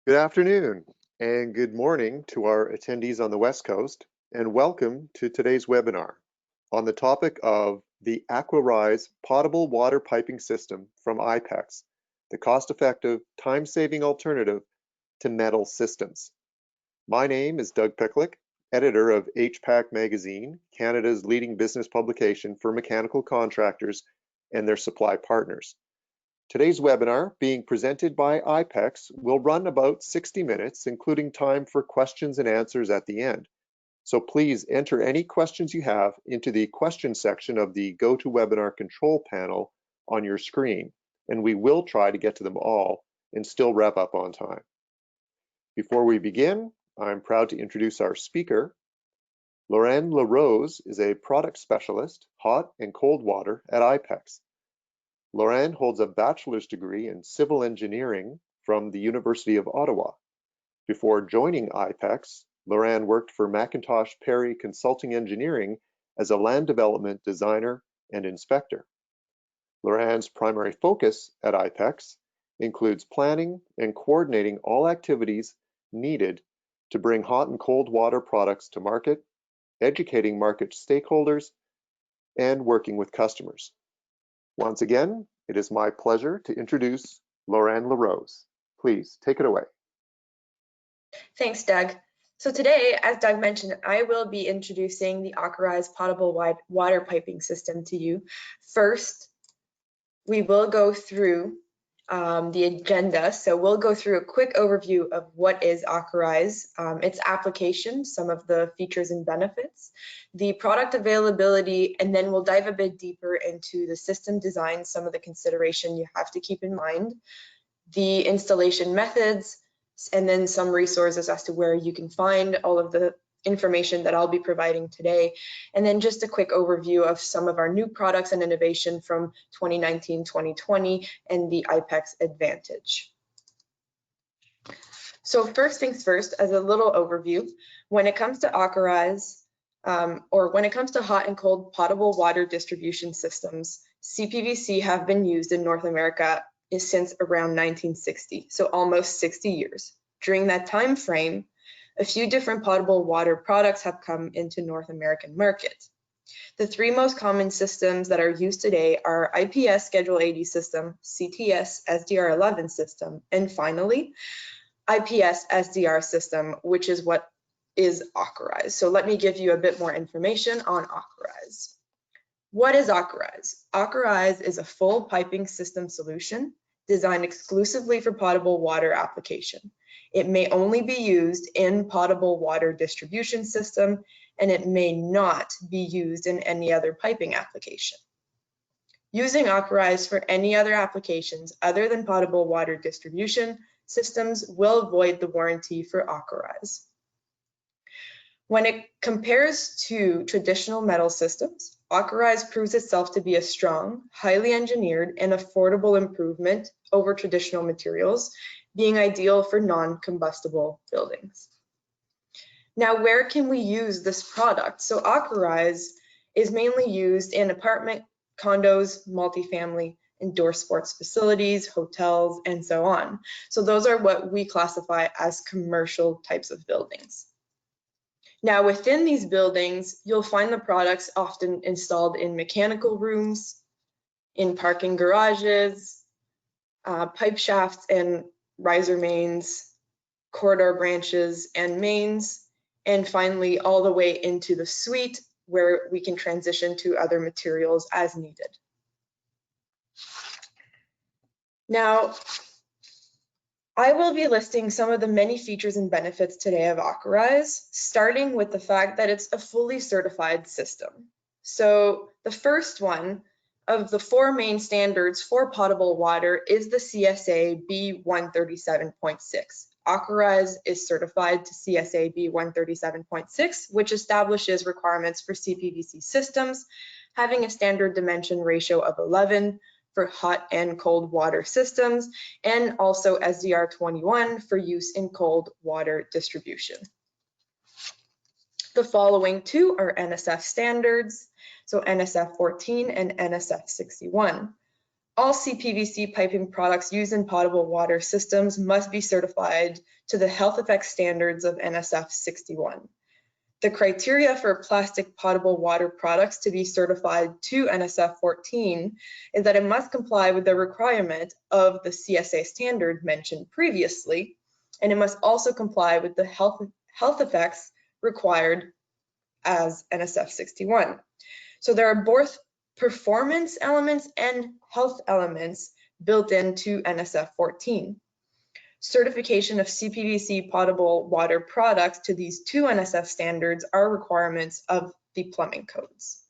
Good afternoon and good morning to our attendees on the West Coast, and welcome to today's webinar on the topic of the AquaRise potable water piping system from Ipex, the cost-effective, time-saving alternative to metal systems. My name is Doug Picklick, editor of HPAC Magazine, Canada's leading business publication for mechanical contractors and their supply partners. Today's webinar, being presented by Ipex, will run about 60 minutes, including time for questions and answers at the end. So please enter any questions you have into the question section of the GoToWebinar control panel on your screen, and we will try to get to them all and still wrap up on time. Before we begin, I'm proud to introduce our speaker. Laure-Anne Larose is a product specialist, hot and cold water at Ipex. Laure-Anne holds a bachelor's degree in civil engineering from the University of Ottawa. Before joining Ipex, Laure-Anne worked for McIntosh Perry Consulting Engineering as a land development designer and inspector. Laure-Anne's primary focus at Ipex includes planning and coordinating all activities needed to bring hot and cold water products to market, educating market stakeholders, and working with customers. Once again, it is my pleasure to introduce Laure-Anne Larose. Please take it away. Thanks, Doug. So today, as Doug mentioned, I will be introducing the AquaRise potable water piping system to you. First, we will go through the agenda. So we'll go through a quick overview of what is AquaRise, its application, some of the features and benefits, the product availability, and then we'll dive a bit deeper into the system design, some of the consideration you have to keep in mind, the installation methods, and then some resources as to where you can find all of the information that I'll be providing today, and then just a quick overview of some of our new products and innovation from 2019-2020 and the Ipex Advantage. So first things first, as a little overview, when it comes to AquaRise, or when it comes to hot and cold potable water distribution systems, CPVC have been used in North America since around 1960, so almost 60 years. During that time frame, a few different potable water products have come into North American market. The three most common systems that are used today are IPS Schedule 80 system, CTS SDR11 system, and finally, IPS SDR system, which is what is AquaRise. So let me give you a bit more information on AquaRise. What is AquaRise? AquaRise is a full piping system solution designed exclusively for potable water application. It may only be used in potable water distribution system, and it may not be used in any other piping application. Using AquaRise for any other applications other than potable water distribution systems will void the warranty for AquaRise. When it compares to traditional metal systems, AquaRise proves itself to be a strong, highly engineered, and affordable improvement over traditional materials, being ideal for non-combustible buildings. Now, where can we use this product? So AquaRise is mainly used in apartment, condos, multifamily, indoor sports facilities, hotels, and so on. So those are what we classify as commercial types of buildings. Now, within these buildings, you'll find the products often installed in mechanical rooms, in parking garages, pipe shafts and riser mains, corridor branches and mains, and finally all the way into the suite where we can transition to other materials as needed. Now, I will be listing some of the many features and benefits today of AquaRise, starting with the fact that it's a fully certified system. So the first one of the four main standards for potable water is the CSA B137.6. AquaRise is certified to CSA B137.6, which establishes requirements for CPVC systems, having a standard dimension ratio of 11 for hot and cold water systems, and also SDR21 for use in cold water distribution. The following two are NSF standards, so NSF 14 and NSF 61. all CPVC piping products used in potable water systems must be certified to the health effects standards of NSF 61. The criteria for plastic potable water products to be certified to NSF 14 is that it must comply with the requirement of the CSA standard mentioned previously, and it must also comply with the health effects required as NSF 61. So there are both performance elements and health elements built into NSF 14. Certification of CPVC potable water products to these two NSF standards are requirements of the plumbing codes.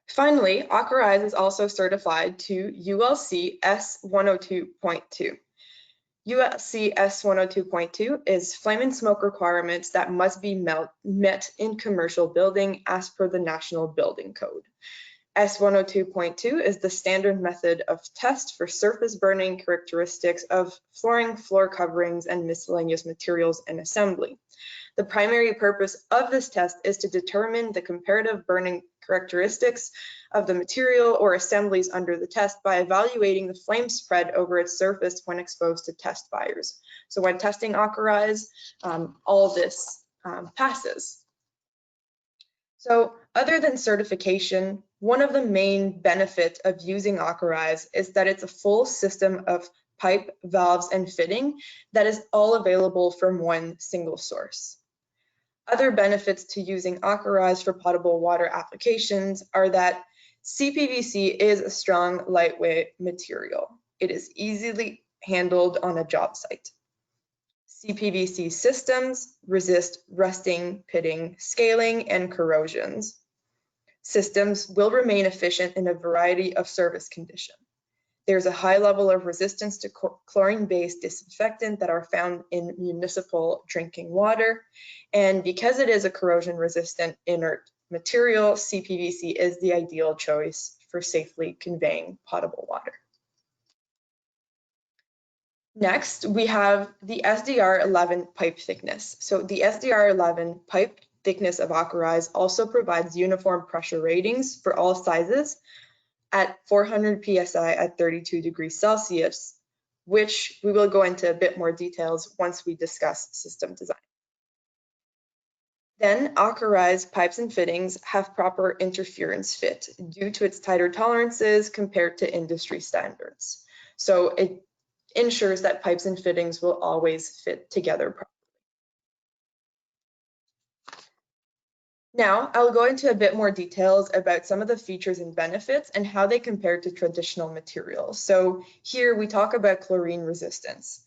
Finally, AquaRise is also certified to ULC S102.2. ULC S102.2 is flame and smoke requirements that must be met in commercial building as per the National Building Code. S102.2 is the standard method of test for surface burning characteristics of flooring, floor coverings, and miscellaneous materials in assembly. The primary purpose of this test is to determine the comparative burning characteristics of the material or assemblies under the test by evaluating the flame spread over its surface when exposed to test fires. So when testing AquaRise, all this passes. So other than certification, one of the main benefits of using AquaRise is that it's a full system of pipe, valves, and fitting that is all available from one single source. Other benefits to using AquaRise for potable water applications are that CPVC is a strong, lightweight material. It is easily handled on a job site. CPVC systems resist rusting, pitting, scaling, and corrosions. Systems will remain efficient in a variety of service conditions. There's a high level of resistance to chlorine-based disinfectant that are found in municipal drinking water. And because it is a corrosion-resistant inert material, CPVC is the ideal choice for safely conveying potable water. Next, we have the SDR11 pipe thickness. So the SDR11 pipe thickness of AquaRise also provides uniform pressure ratings for all sizes at 400 psi at 32 degrees Celsius, which we will go into a bit more details once we discuss system design. Then AquaRise pipes and fittings have proper interference fit due to its tighter tolerances compared to industry standards. So it ensures that pipes and fittings will always fit together properly. Now, I'll go into a bit more details about some of the features and benefits and how they compare to traditional materials. So here we talk about chlorine resistance.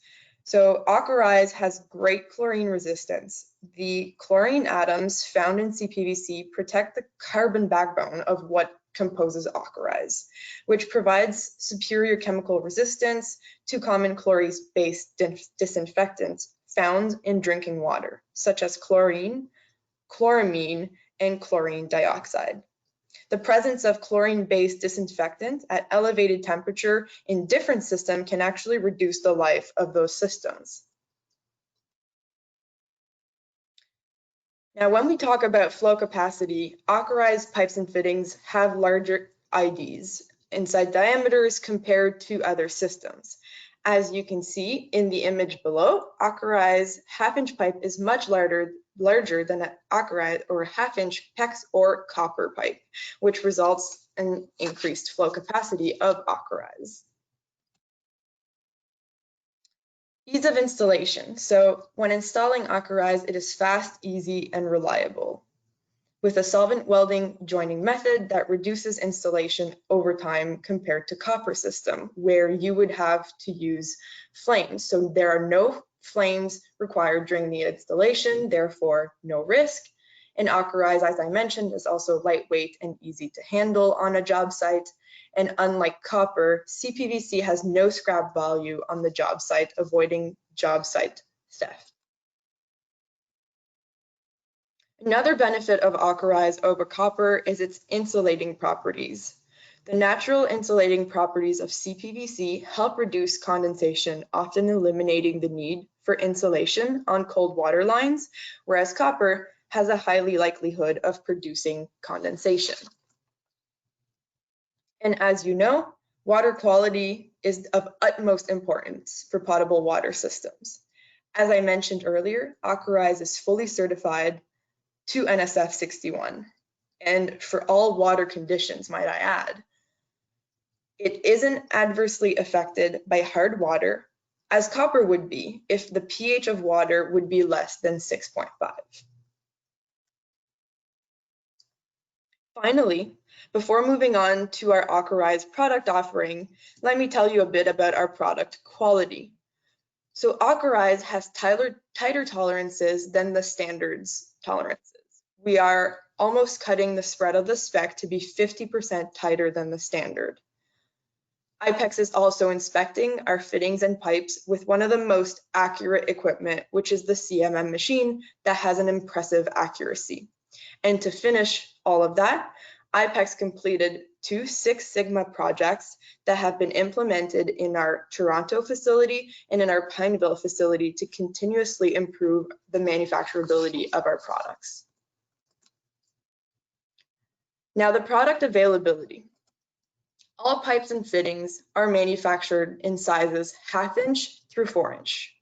So AquaRise has great chlorine resistance. The chlorine atoms found in CPVC protect the carbon backbone of what composes AquaRise, which provides superior chemical resistance to common chlorine-based disinfectants found in drinking water, such as chlorine, chloramine, and chlorine dioxide. The presence of chlorine-based disinfectant at elevated temperature in different systems can actually reduce the life of those systems. Now, when we talk about flow capacity, AquaRise pipes and fittings have larger IDs, inside diameters, compared to other systems. As you can see in the image below, AquaRise half-inch pipe is much larger than an AquaRise or half-inch PEX or copper pipe, which results in increased flow capacity of AquaRise. Ease of installation. So when installing AquaRise, it is fast, easy, and reliable, with a solvent welding joining method that reduces installation over time compared to copper system, where you would have to use flames. So there are no flames required during the installation, therefore no risk. And AquaRise, as I mentioned, is also lightweight and easy to handle on a job site. And unlike copper, CPVC has no scrap value on the job site, avoiding job site theft. Another benefit of AquaRise over copper is its insulating properties. The natural insulating properties of CPVC help reduce condensation, often eliminating the need for insulation on cold water lines, whereas copper has a highly likelihood of producing condensation. And as you know, water quality is of utmost importance for potable water systems. As I mentioned earlier, AquaRise is fully certified to NSF 61, and for all water conditions, might I add. It isn't adversely affected by hard water, as copper would be if the pH of water would be less than 6.5. Finally, before moving on to our AquaRise product offering, let me tell you a bit about our product quality. So AquaRise has tighter tolerances than the standards tolerances. We are almost cutting the spread of the spec to be 50% tighter than the standard. Ipex is also inspecting our fittings and pipes with one of the most accurate equipment, which is the CMM machine that has an impressive accuracy. And to finish all of that, Ipex completed 2 Six Sigma projects that have been implemented in our Toronto facility and in our Pineville facility to continuously improve the manufacturability of our products. Now, the product availability. All pipes and fittings are manufactured in sizes 1/2 inch through 4 inch.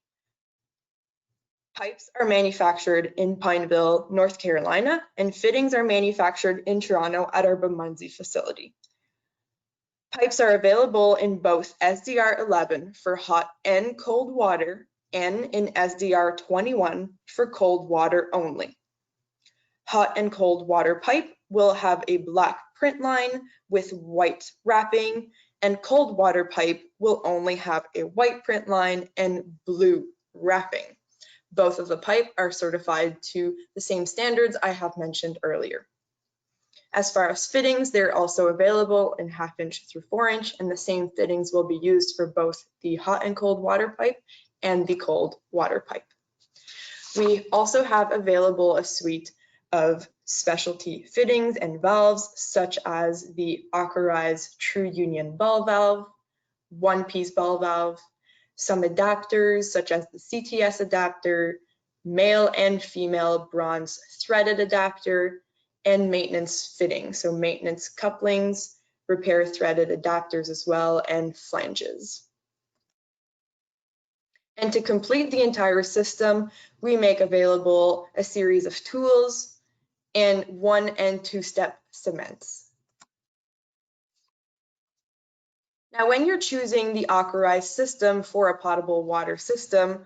Pipes are manufactured in Pineville, North Carolina, and fittings are manufactured in Toronto at our Bermondsey facility. Pipes are available in both SDR 11 for hot and cold water and in SDR 21 for cold water only. Hot and cold water pipe will have a black print line with white wrapping, and cold water pipe will only have a white print line and blue wrapping. Both of the pipe are certified to the same standards I have mentioned earlier. As far as fittings, they're also available in 1/2 inch through 4 inch, and the same fittings will be used for both the hot and cold water pipe and the cold water pipe. We also have available a suite of specialty fittings and valves, such as the AquaRise True Union ball valve, one-piece ball valve, some adapters such as the CTS adapter, male and female bronze threaded adapter, and maintenance fittings, so maintenance couplings, repair threaded adapters as well, and flanges. And to complete the entire system, we make available a series of tools and 1- and 2-step cements. Now, when you're choosing the AquaRise system for a potable water system,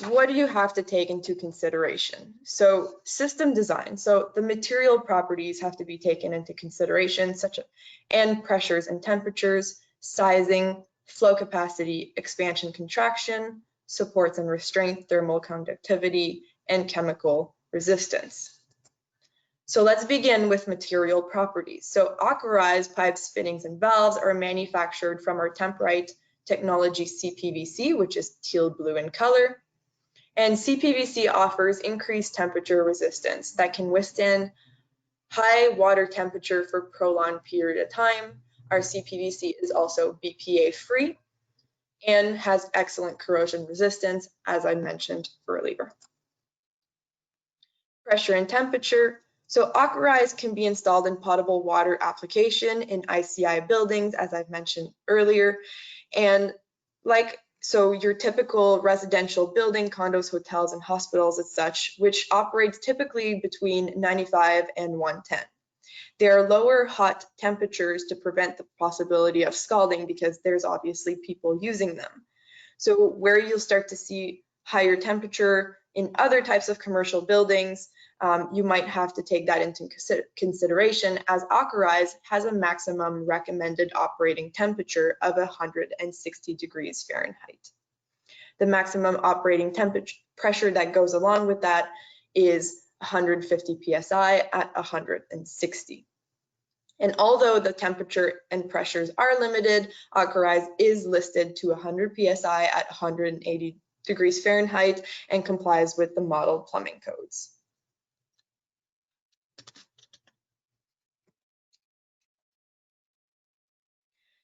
what do you have to take into consideration? So system design, so the material properties have to be taken into consideration, and pressures and temperatures, sizing, flow capacity, expansion, contraction, supports and restraint, thermal conductivity, and chemical resistance. So let's begin with material properties. So AquaRise pipes, fittings, and valves are manufactured from our Temprite technology CPVC, which is teal blue in color. And CPVC offers increased temperature resistance that can withstand high water temperature for a prolonged period of time. Our CPVC is also BPA free and has excellent corrosion resistance, as I mentioned earlier. Pressure and temperature. So AquaRise can be installed in potable water application in ICI buildings, as I've mentioned earlier. And so your typical residential building, condos, hotels, and hospitals as such, which operates typically between 95 and 110. There are lower hot temperatures to prevent the possibility of scalding because there's obviously people using them. So where you'll start to see higher temperature in other types of commercial buildings, you might have to take that into consideration, as AquaRise has a maximum recommended operating temperature of 160 degrees Fahrenheit. The maximum operating pressure that goes along with that is 150 psi at 160. And although the temperature and pressures are limited, AquaRise is listed to 100 psi at 180 degrees Fahrenheit and complies with the model plumbing codes.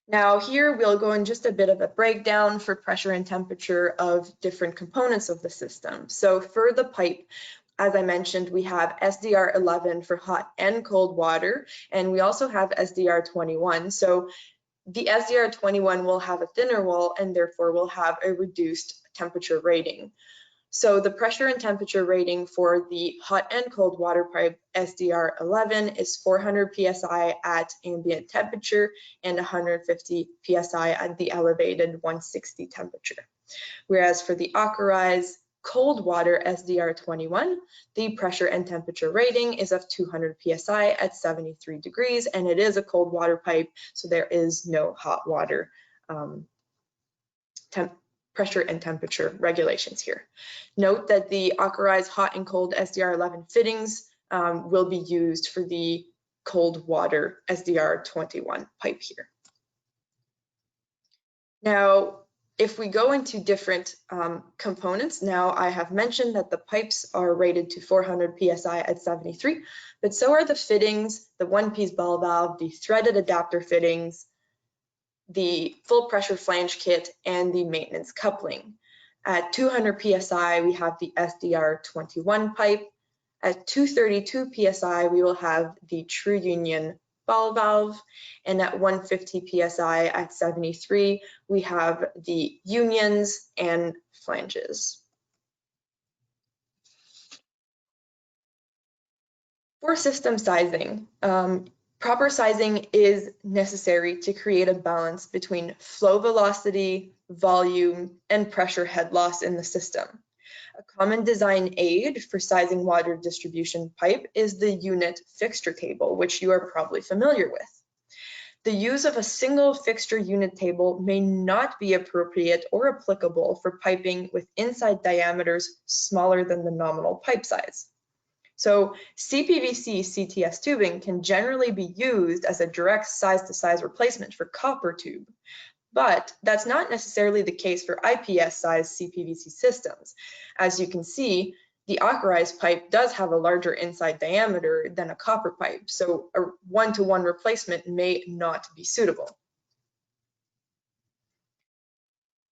Now here we'll go in just a bit of a breakdown for pressure and temperature of different components of the system. So for the pipe, as I mentioned, we have SDR 11 for hot and cold water, and we also have SDR 21. So the SDR 21 will have a thinner wall and therefore will have a reduced temperature rating. So the pressure and temperature rating for the hot and cold water pipe SDR 11 is 400 psi at ambient temperature and 150 psi at the elevated 160 temperature. Whereas for the AquaRise cold water SDR 21, the pressure and temperature rating is of 200 psi at 73 degrees, and it is a cold water pipe, so there is no hot water pressure and temperature regulations here. Note that the AquaRise hot and cold SDR 11 fittings will be used for the cold water SDR 21 pipe here. Now, if we go into different components, now I have mentioned that the pipes are rated to 400 psi at 73, but so are the fittings, the one-piece ball valve, the threaded adapter fittings, the full pressure flange kit, and the maintenance coupling. At 200 psi, we have the SDR 21 pipe. At 232 psi, we will have the True Union ball valve, and at 150 psi at 73, we have the unions and flanges. For system sizing, proper sizing is necessary to create a balance between flow velocity, volume, and pressure head loss in the system. A common design aid for sizing water distribution pipe is the unit fixture table, which you are probably familiar with. The use of a single fixture unit table may not be appropriate or applicable for piping with inside diameters smaller than the nominal pipe size. So CPVC CTS tubing can generally be used as a direct size-to-size replacement for copper tube, but that's not necessarily the case for IPS-sized CPVC systems. As you can see, the AquaRise pipe does have a larger inside diameter than a copper pipe, so a one-to-one replacement may not be suitable.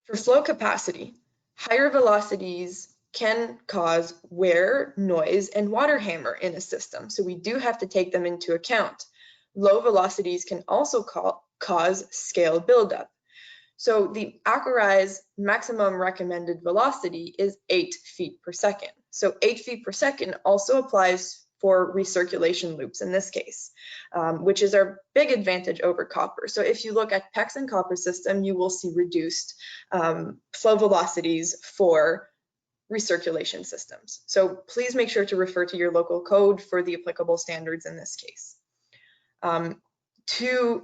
For flow capacity, higher velocities can cause wear, noise, and water hammer in a system, so we do have to take them into account. Low velocities can also cause scale buildup. So the AquaRise maximum recommended velocity is 8 feet per second. So 8 feet per second also applies for recirculation loops in this case, which is our big advantage over copper. So if you look at PEX and copper system, you will see reduced flow velocities for recirculation systems. So please make sure to refer to your local code for the applicable standards in this case. To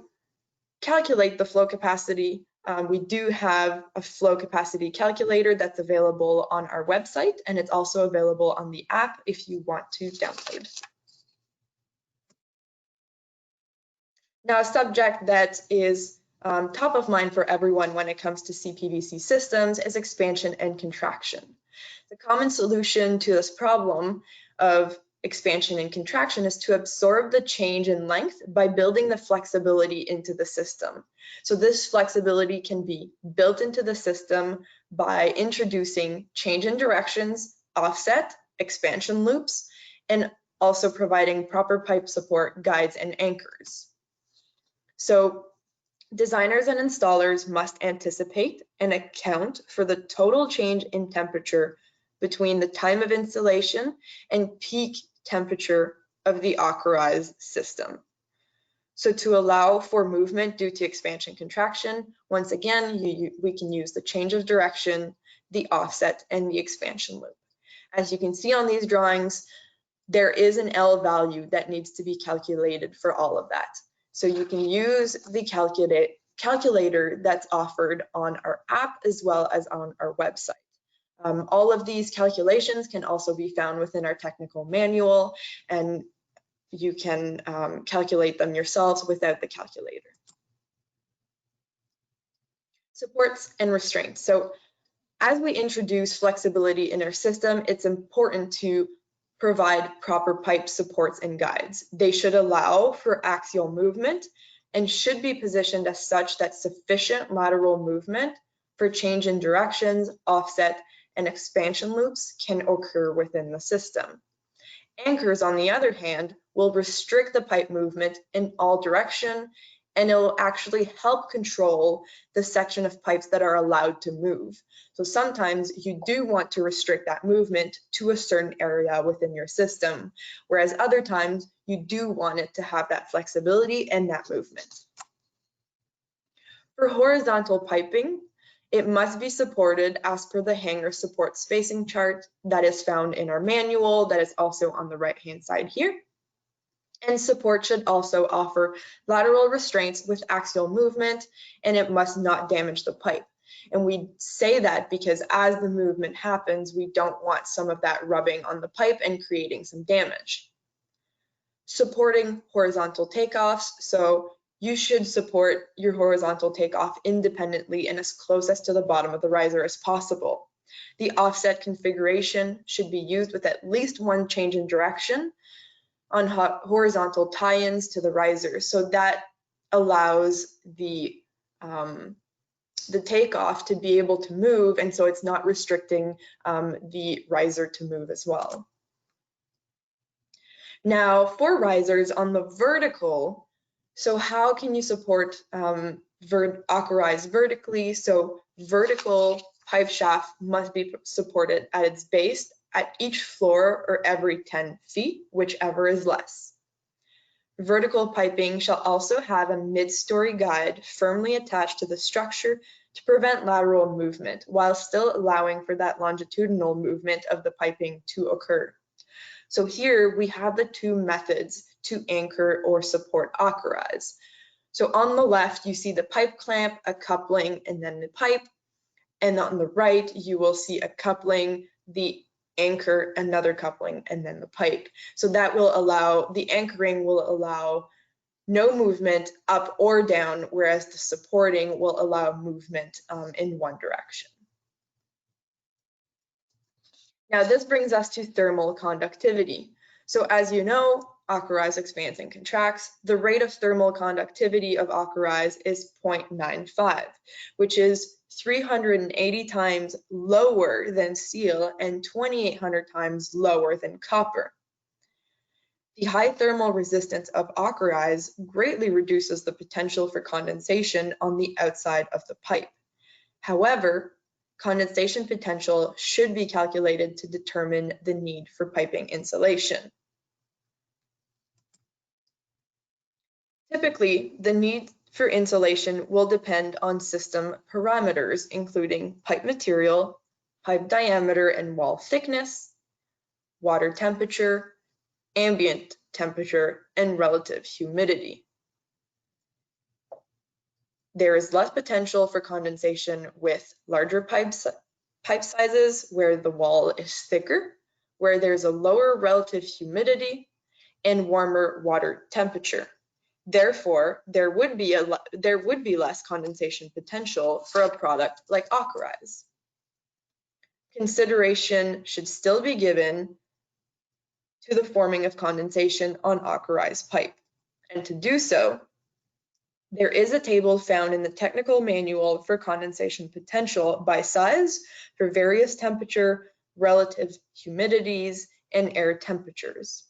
calculate the flow capacity, we do have a flow capacity calculator that's available on our website, and it's also available on the app if you want to download. Now, a subject that is top of mind for everyone when it comes to CPVC systems is expansion and contraction. The common solution to this problem of expansion and contraction is to absorb the change in length by building the flexibility into the system. So this flexibility can be built into the system by introducing change in directions, offset, expansion loops, and also providing proper pipe support, guides, and anchors. So designers and installers must anticipate and account for the total change in temperature between the time of installation and peak temperature of the AquaRise system. So to allow for movement due to expansion contraction, once again, we can use the change of direction, the offset, and the expansion loop. As you can see on these drawings, there is an L value that needs to be calculated for all of that. So you can use the calculator that's offered on our app as well as on our website. All of these calculations can also be found within our technical manual, and you can calculate them yourselves without the calculator. Supports and restraints. So as we introduce flexibility in our system, it's important to provide proper pipe supports and guides. They should allow for axial movement and should be positioned as such that sufficient lateral movement for change in directions, offset, and expansion loops can occur within the system. Anchors, on the other hand, will restrict the pipe movement in all direction, and it will actually help control the section of pipes that are allowed to move. So sometimes you do want to restrict that movement to a certain area within your system, whereas other times you do want it to have that flexibility and that movement. For horizontal piping, it must be supported as per the hanger support spacing chart that is found in our manual, that is also on the right-hand side here. And support should also offer lateral restraints with axial movement, and it must not damage the pipe. And we say that because as the movement happens, we don't want some of that rubbing on the pipe and creating some damage. Supporting horizontal takeoffs, so you should support your horizontal takeoff independently and as close as to the bottom of the riser as possible. The offset configuration should be used with at least one change in direction on horizontal tie-ins to the riser. So that allows the takeoff to be able to move, and so it's not restricting the riser to move as well. Now for risers on the vertical, so how can you support AquaRise vertically? So vertical pipe shaft must be supported at its base at each floor or every 10 feet, whichever is less. Vertical piping shall also have a mid-story guide firmly attached to the structure to prevent lateral movement while still allowing for that longitudinal movement of the piping to occur. So here we have the two methods to anchor or support AquaRise. So on the left, you see the pipe clamp, a coupling, and then the pipe. And on the right, you will see a coupling, the anchor, another coupling, and then the pipe. So that will allow, the anchoring will allow no movement up or down, whereas the supporting will allow movement in one direction. Now this brings us to thermal conductivity. So as you know, AquaRise expands and contracts. The rate of thermal conductivity of AquaRise is 0.95, which is 380 times lower than steel and 2,800 times lower than copper. The high thermal resistance of AquaRise greatly reduces the potential for condensation on the outside of the pipe. However, condensation potential should be calculated to determine the need for piping insulation. Typically, the need for insulation will depend on system parameters, including pipe material, pipe diameter and wall thickness, water temperature, ambient temperature, and relative humidity. There is less potential for condensation with larger pipe sizes where the wall is thicker, where there's a lower relative humidity and warmer water temperature. Therefore, there would be less condensation potential for a product like AquaRise. Consideration should still be given to the forming of condensation on AquaRise pipe. And to do so, there is a table found in the technical manual for condensation potential by size for various temperature, relative humidities, and air temperatures.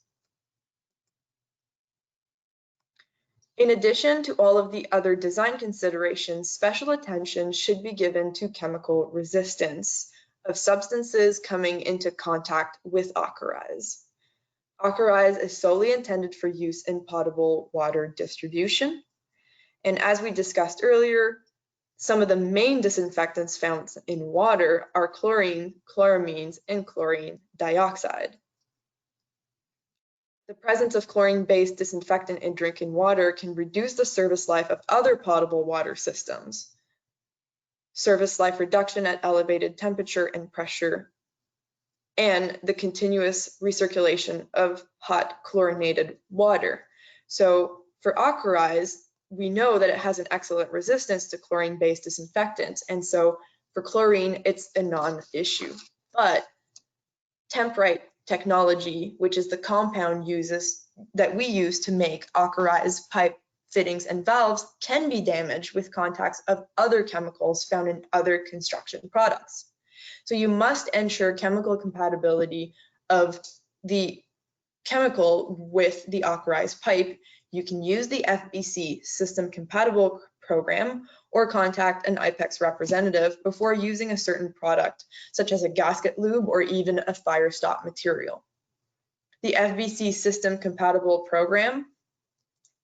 In addition to all of the other design considerations, special attention should be given to chemical resistance of substances coming into contact with AquaRise. AquaRise is solely intended for use in potable water distribution. And as we discussed earlier, some of the main disinfectants found in water are chlorine, chloramines, and chlorine dioxide. The presence of chlorine-based disinfectant in drinking water can reduce the service life of other potable water systems. Service life reduction at elevated temperature and pressure, and the continuous recirculation of hot chlorinated water. So for AquaRise, we know that it has an excellent resistance to chlorine-based disinfectants, and so for chlorine, it's a non-issue. But Temprite technology, which is the compound that we use to make AquaRise pipe fittings and valves, can be damaged with contacts of other chemicals found in other construction products. So you must ensure chemical compatibility of the chemical with the AquaRise pipe, you can use the FBC System Compatible program or contact an Ipex representative before using a certain product, such as a gasket lube or even a fire stop material. The FBC System Compatible program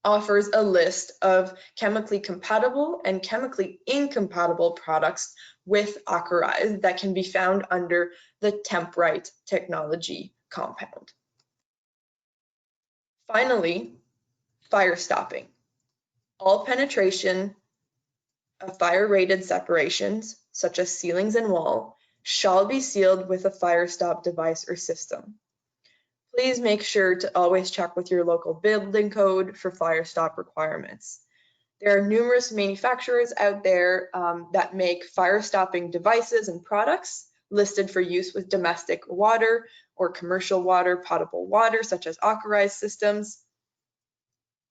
offers a list of chemically compatible and chemically incompatible products with AquaRise that can be found under the TempRite technology compound. Finally, fire stopping. All penetration of fire-rated separations, such as ceilings and wall, shall be sealed with a fire stop device or system. Please make sure to always check with your local building code for fire stop requirements. There are numerous manufacturers out there that make fire stopping devices and products listed for use with domestic water or commercial water, potable water, such as AquaRise systems.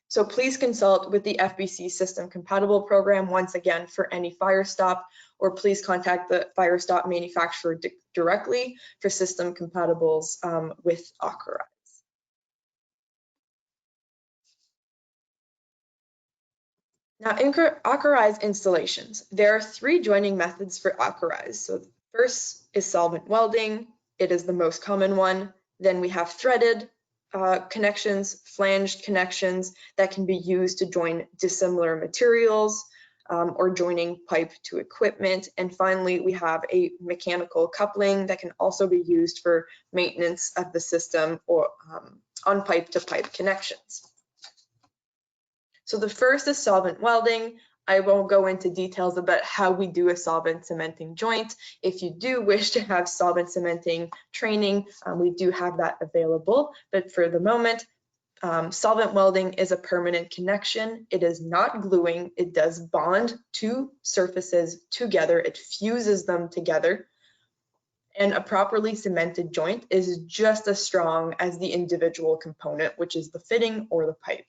So please consult with the FBC System Compatible program once again for any fire stop, or please contact the fire stop manufacturer directly for system compatibles with AquaRise. Now, in AquaRise installations, there are 3 joining methods for AquaRise. So the first is solvent welding. It is the most common one. Then we have threaded connections, flanged connections that can be used to join dissimilar materials or joining pipe to equipment. And finally, we have a mechanical coupling that can also be used for maintenance of the system or on pipe-to-pipe connections. So the first is solvent welding. I won't go into details about how we do a solvent cementing joint. If you do wish to have solvent cementing training, we do have that available. But for the moment, solvent welding is a permanent connection. It is not gluing. It does bond 2 surfaces together. It fuses them together. And a properly cemented joint is just as strong as the individual component, which is the fitting or the pipe.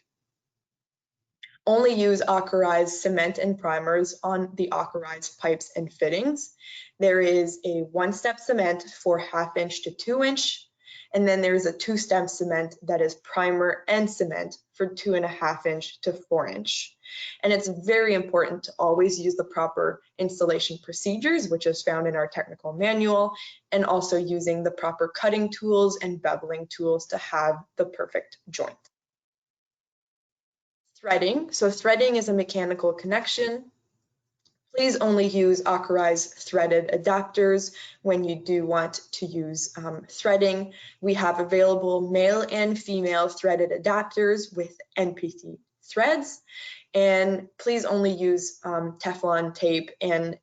Only use AquaRise cement and primers on the AquaRise pipes and fittings. There is a 1-step cement for 1/2 inch to 2 inch, and then there's a 2-step cement that is primer and cement for 2.5 inch to 4 inch. And it's very important to always use the proper installation procedures, which is found in our technical manual, and also using the proper cutting tools and beveling tools to have the perfect joint. Threading. So threading is a mechanical connection. Please only use AquaRise threaded adapters when you do want to use threading. We have available male and female threaded adapters with NPT threads, and please only use Teflon tape and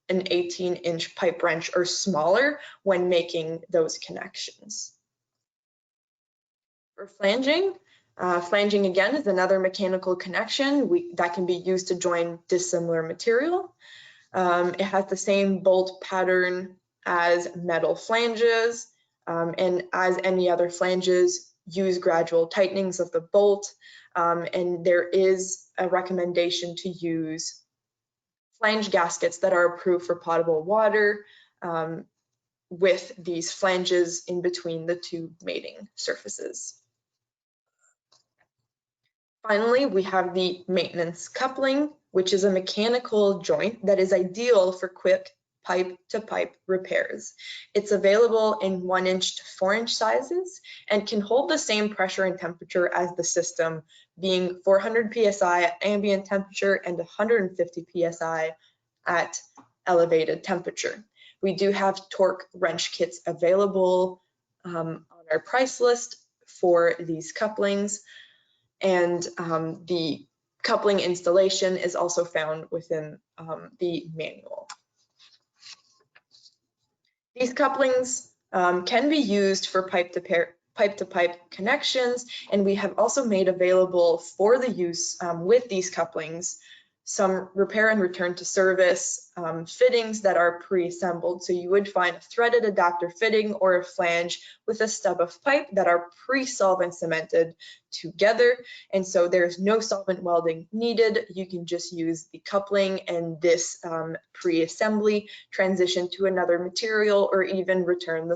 an 18-inch pipe wrench or smaller when making those connections. For flanging, flanging again is another mechanical connection that can be used to join dissimilar material. It has the same bolt pattern as metal flanges, and as any other flanges, use gradual tightenings of the bolt, and there is a recommendation to use flange gaskets that are approved for potable water with these flanges in between the 2 mating surfaces. Finally, we have the maintenance coupling, which is a mechanical joint that is ideal for quick pipe-to-pipe repairs. It's available in 1 inch to 4 inch sizes and can hold the same pressure and temperature as the system, being 400 psi at ambient temperature and 150 psi at elevated temperature. We do have torque wrench kits available on our price list for these couplings. And the coupling installation is also found within the manual. These couplings can be used for pipe-to-pipe connections, and we have also made available for the use with these couplings some repair and return to service fittings that are pre-assembled. So you would find a threaded adapter fitting or a flange with a stub of pipe that are pre-solvent cemented together. And so there's no solvent welding needed. You can just use the coupling and this pre-assembly, transition to another material, or even return the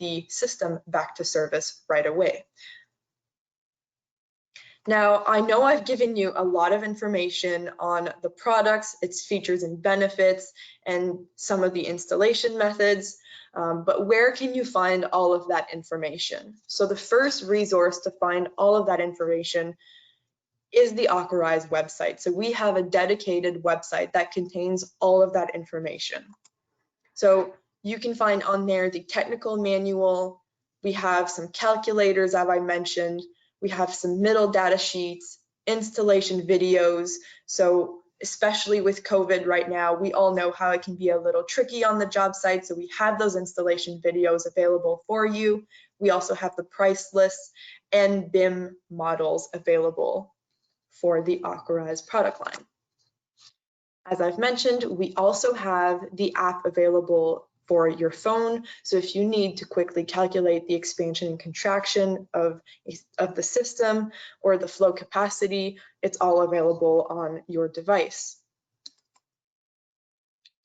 the system back to service right away. Now, I know I've given you a lot of information on the products, its features and benefits, and some of the installation methods, but where can you find all of that information? So the first resource to find all of that information is the AquaRise website. So we have a dedicated website that contains all of that information. So you can find on there the technical manual. We have some calculators, as I mentioned. We have some middle data sheets, installation videos. So especially with COVID right now, we all know how it can be a little tricky on the job site. So we have those installation videos available for you. We also have the price lists and BIM models available for the AquaRise product line. As I've mentioned, we also have the app available for your phone. So if you need to quickly calculate the expansion and contraction of the system or the flow capacity, it's all available on your device.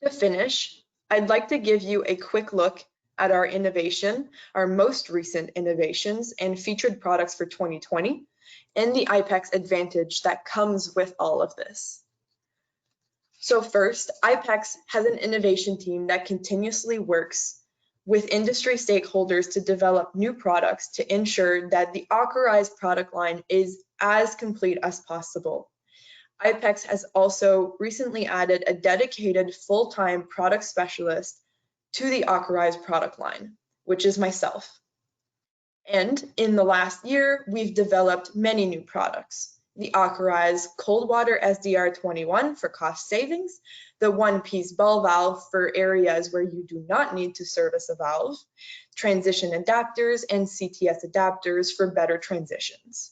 To finish, I'd like to give you a quick look at our innovation, our most recent innovations and featured products for 2020, and the Ipex Advantage that comes with all of this. So first, Ipex has an innovation team that continuously works with industry stakeholders to develop new products to ensure that the AquaRise product line is as complete as possible. Ipex has also recently added a dedicated full-time product specialist to the AquaRise product line, which is myself. And in the last year, we've developed many new products. The AquaRise Cold Water SDR21 for cost savings, the one-piece ball valve for areas where you do not need to service a valve, transition adapters and CTS adapters for better transitions.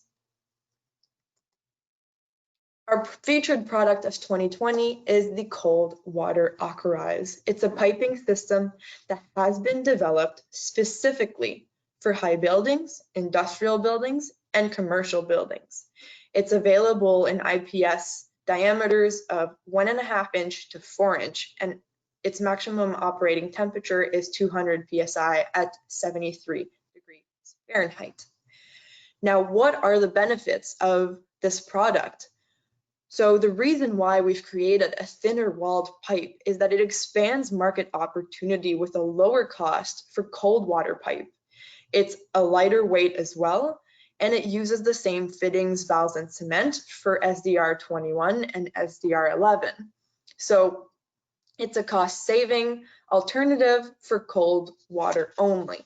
Our featured product of 2020 is the Cold Water AquaRise. It's a piping system that has been developed specifically for high buildings, industrial buildings, and commercial buildings. It's available in IPS diameters of 1.5 inch to 4 inch, and its maximum operating temperature is 200 psi at 73 degrees Fahrenheit. Now, what are the benefits of this product? So the reason why we've created a thinner walled pipe is that it expands market opportunity with a lower cost for cold water pipe. It's a lighter weight as well, and it uses the same fittings, valves, and cement for SDR21 and SDR11. So it's a cost-saving alternative for cold water only.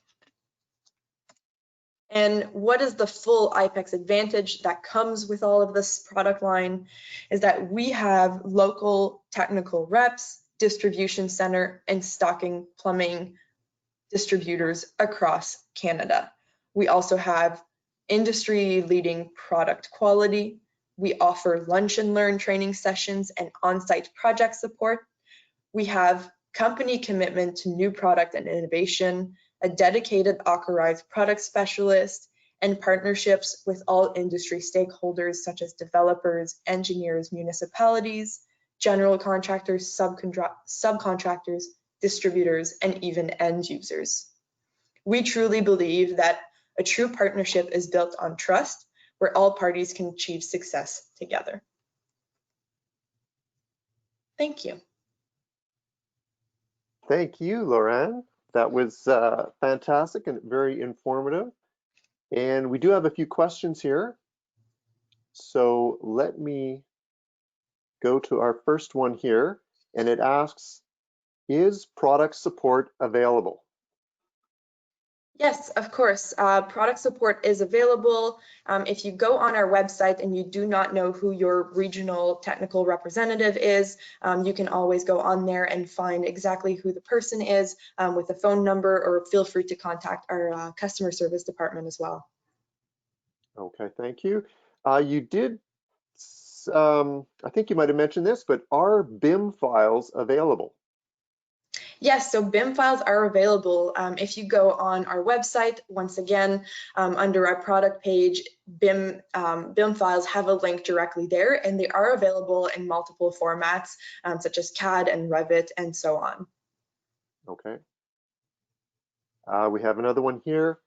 And what is the full Ipex Advantage that comes with all of this product line is that we have local technical reps, distribution center, and stocking plumbing distributors across Canada. We also have industry-leading product quality. We offer lunch and learn training sessions and on-site project support. We have company commitment to new product and innovation, a dedicated AquaRise product specialist, and partnerships with all industry stakeholders such as developers, engineers, municipalities, general contractors, subcontractors, distributors, and even end users. We truly believe that a true partnership is built on trust, where all parties can achieve success together. Thank you. Thank you, Laure-Anne. That was fantastic and very informative. And we do have a few questions here. So let me go to our first one here, and it asks, is product support available? Yes, of course. Product support is available. If you go on our website and you do not know who your regional technical representative is, you can always go on there and find exactly who the person is with a phone number, or feel free to contact our customer service department as well. Okay, thank you. You did, I think you might have mentioned this, but are BIM files available? Yes, so BIM files are available. If you go on our website, once again, under our product page, BIM files have a link directly there, and they are available in multiple formats, such as CAD and Revit and so on. Okay. We have another one here.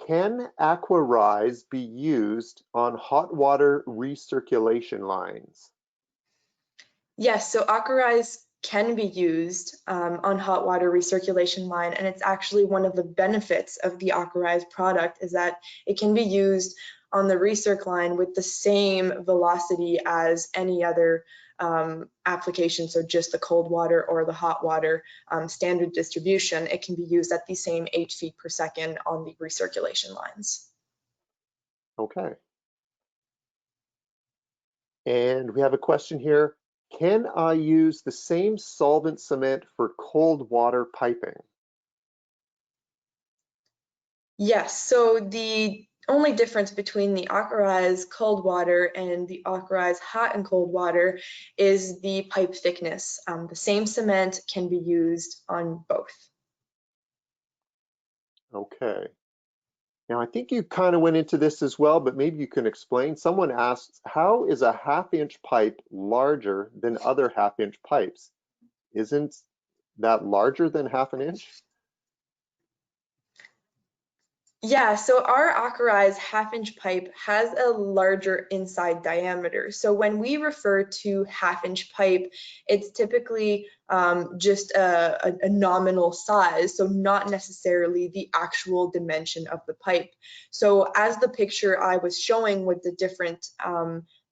Can AquaRise be used on hot water recirculation lines? Yes, so AquaRise can be used on hot water recirculation line, and it's actually one of the benefits of the AquaRise product is that it can be used on the recirc line with the same velocity as any other application, so just the cold water or the hot water standard distribution. It can be used at the same 8 feet per second on the recirculation lines. Okay. And we have a question here. Can I use the same solvent cement for cold water piping? Yes, so the only difference between the AquaRise cold water and the AquaRise hot and cold water is the pipe thickness. The same cement can be used on both. Okay. Now, I think you kind of went into this as well, but maybe you can explain. Someone asks, how is a half-inch pipe larger than other half-inch pipes? Isn't that larger than half an inch? Yeah, so our AquaRise half-inch pipe has a larger inside diameter. So when we refer to half-inch pipe, it's typically just a nominal size, so not necessarily the actual dimension of the pipe. So as the picture I was showing with the different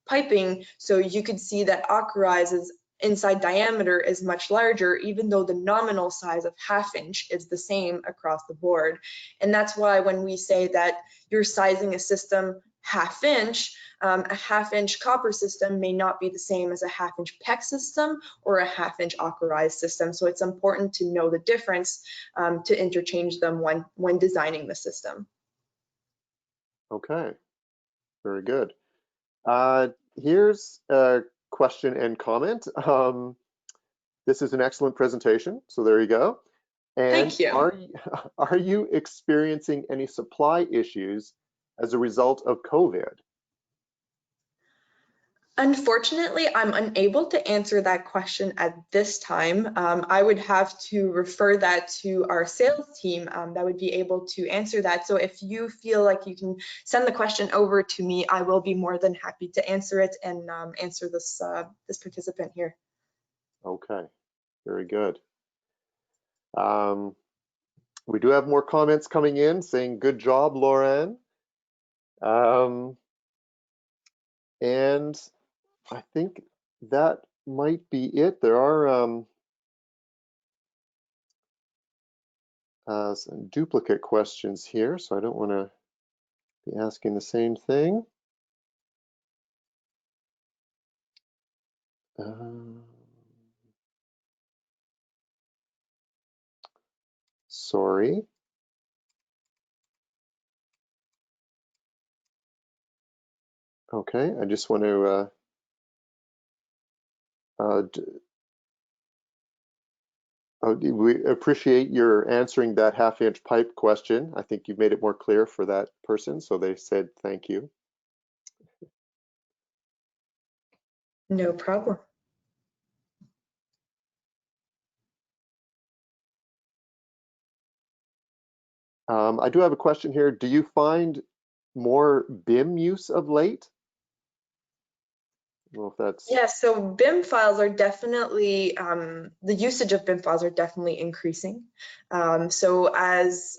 piping, so you could see that AquaRise's inside diameter is much larger, even though the nominal size of half-inch is the same across the board. And that's why when we say that you're sizing a system half-inch, a half-inch copper system may not be the same as a half-inch PEX system or a half-inch AquaRise system. So it's important to know the difference to interchange them when designing the system. Okay, very good. Here's a question and comment. This is an excellent presentation, so there you go. And Thank you. are you experiencing any supply issues as a result of COVID? Unfortunately, I'm unable to answer that question at this time. I would have to refer that to our sales team that would be able to answer that. So if you feel like you can send the question over to me, I will be more than happy to answer it and answer this participant here. Okay, very good. We do have more comments coming in saying, good job, Laure-Anne. And I think that might be it. There are some duplicate questions here, so I don't want to be asking the same thing. Sorry. Okay, I just want to we appreciate your answering that half-inch pipe question. I think you've made it more clear for that person, so they said thank you. No problem. I do have a question here. Do you find more BIM use of late? I don't know if that's... Yeah, so BIM files are definitely, the usage of BIM files are definitely increasing. So as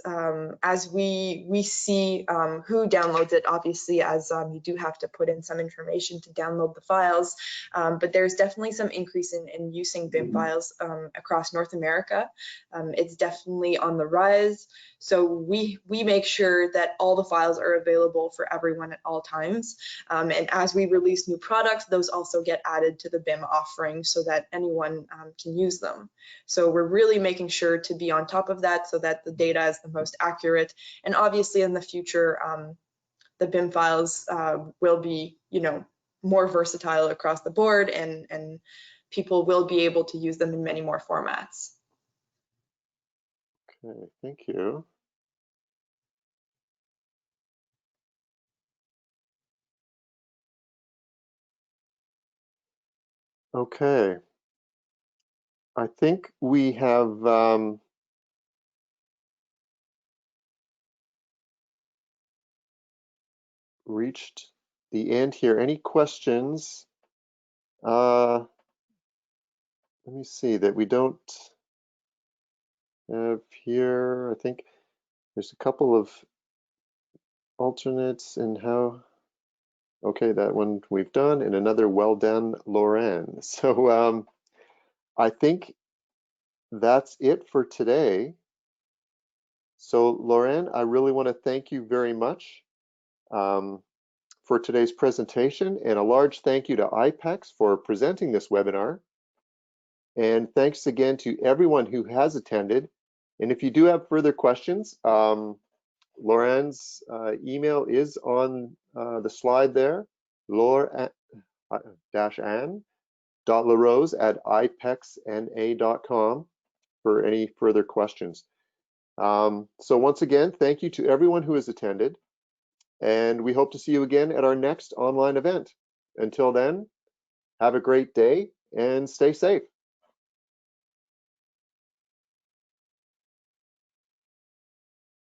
we see who downloads it, obviously, as you do have to put in some information to download the files, but there's definitely some increase in using BIM files across North America. It's definitely on the rise. So we make sure that all the files are available for everyone at all times. And as we release new products, those also get added to the BIM offering so that anyone can use them. So we're really making sure to be on top of that so that the data is the most accurate. And obviously in the future, the BIM files will be, more versatile across the board, and people will be able to use them in many more formats. Okay, thank you. Okay. I think we have reached the end here. Any questions? Let me see that we don't have here. I think there's a couple of alternates and how. Okay, that one we've done, and another well done, Laure-Anne. So I think that's it for today. So Laure-Anne, I really want to thank you very much for today's presentation, and a large thank you to Ipex for presenting this webinar. And thanks again to everyone who has attended. And if you do have further questions, Laure-Anne's email is on the slide there, Laure-Anne.larose@ipexna.com for any further questions. So once again, thank you to everyone who has attended, and we hope to see you again at our next online event. Until then, have a great day and stay safe.